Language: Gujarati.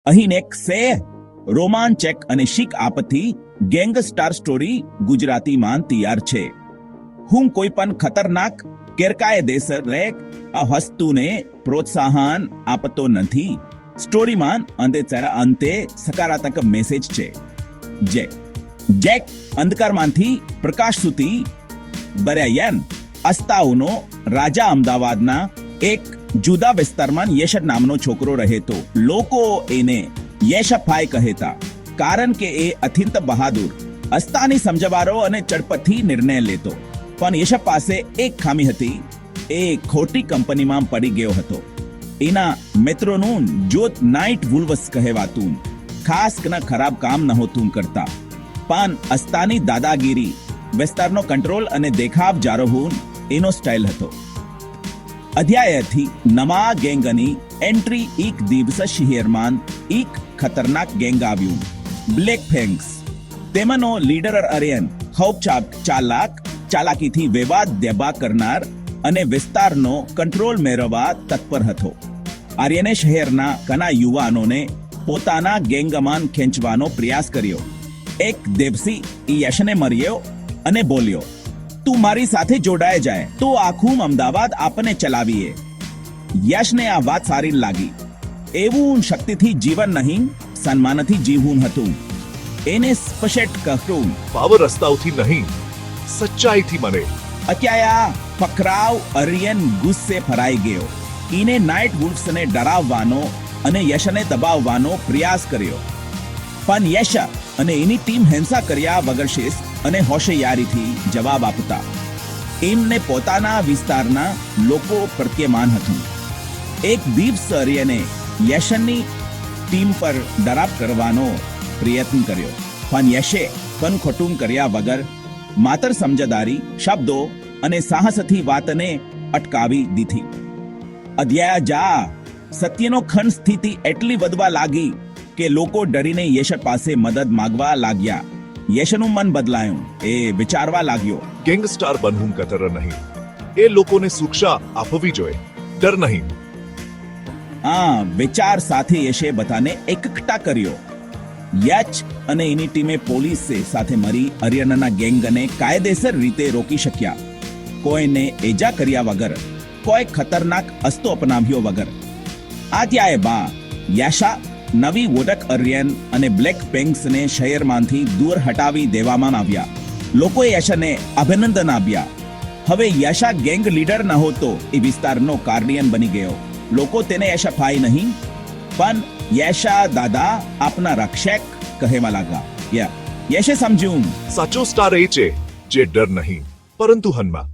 અહીં એક સે રોમાંચક અને શીક આપથી ગેંગસ્ટાર સ્ટોરી ગુજરાતીમાં તૈયાર છે. હું કોઈ પણ ખતરનાક ગેરકાયદેસર આ વસ્તુને પ્રોત્સાહન આપતો નથી. સ્ટોરીમાં અંતે સકારાત્મક મેસેજ છે. જેક અંધકારમાંથી પ્રકાશ સુધી બર્યાયન અસ્તાઓનો રાજા અમદાવાદના એક જુદા વિસ્તારમાં યશ નામનો છોકરો રહેતો. લોકો એને યશભાઈ કહેતા કારણ કે એ અત્યંત બહાદુર, અસ્તાની સમજવારો અને ચડપથી નિર્ણય લેતો. પણ યશ પાસે એક ખામી હતી. એ ખોટી કંપનીમાં પડી ગયો હતો. એના મિત્રોનું જોત નાઇટ વુલ્વ્સ કહેવાતું, ખાસ ખરાબ કામ નહોતું કરતા. પણ અસ્તાની દાદાગીરી, વિસ્તારનો કંટ્રોલ અને દેખાવ જાળવવું એનો સ્ટાઇલ હતો. અધ્યાયથી નવા ગેંગની એન્ટ્રી. એક દિવસ શહેરમાં એક ખતરનાક ગેંગ આવ્યું, બ્લેક ફેંગ્સ. તેમાંનો લીડર આર્યન ચાલાકીથી વિવાદ દેબા કરનાર અને વિસ્તારનો કંટ્રોલ મેળવવા તત્પર હતો. આર્યને શહેરના ઘણા યુવાનોને પોતાના ગેંગમાં ખેંચવાનો પ્રયાસ કર્યો. એક દિવસી યશને મળ્યો અને બોલ્યો, તું મારી સાથે જોડાઈ જાય તો આખું અમદાવાદ આપણે ચલાવીએ. યશને આ વાત સારી લાગી. એવું શક્તિથી જીવન નહીં, સન્માનથી જીવવું હતું. એને સ્પષ્ટ કહ્યું, પાવર રસ્તાઓથી નહીં, સચ્ચાઈથી મને. અત્યારે ફકરાવ આર્યન ગુસ્સે ભરાઈ ગયો. એને નાઇટ વુલ્વ્સને ડરાવવાનો અને યશને દબાવવાનો પ્રયાસ કર્યો. પણ યશ અને એની ટીમ હિંસા કર્યા વગર શિસ્ત અને હોશિયારીથી જવાબ આપતા. એમને પોતાના વિસ્તારના લોકો પ્રત્યે માન હતું. એક દિવસ આર્યને યશની ટીમ પર ડરાવ કરવાનો પ્રયત્ન કર્યો. પણ યશે પણ ખોટું કર્યા વગર માત્ર સમજદારી, શબ્દો અને સાહસથી વાતને અટકાવી દીધી. અધ્યાય સત્યનો ખંડ સ્થિતિ એટલી વધવા લાગી કે લોકો ડરીને યશ પાસે મદદ માંગવા લાગ્યા. યશનું મન બદલાયું. એ વિચારવા લાગ્યો, ગેંગસ્ટાર બનવું કતર નહીં, એ લોકોને સુરક્ષા આપવી જોઈએ, ડર નહીં. આ વિચાર સાથે યશે બધાને એકઠા કર્યો. યશ અને એની ટીમે પોલીસ સાથે મળી આર્યનના ગેંગને કાયદેસર રીતે રોકી શક્યા. કોઈને એજા કર્યા વગર, કોઈ ખતરનાક અસ્તો અપનાવ્યો વગર. આ યશા નવી ઓળખ આર્યન અને બ્લેક ફેંગ્સને શહેરમાંથી દૂર હટાવી દેવામાં આવ્યા. લોકોએ યશને અભિનંદન આપ્યા. હવે યશા ગેંગ લીડર ન હોતો, એ વિસ્તારનો ગાર્ડિયન બની ગયો. લોકો તેને યશભાઈ નહીં પણ યશા દાદા, આપના રક્ષક કહેવા લાગ્યા. યશે સમજ્યું, સાચો સ્ટાર એ છે જે ડર નહીં પરંતુ હન્મા.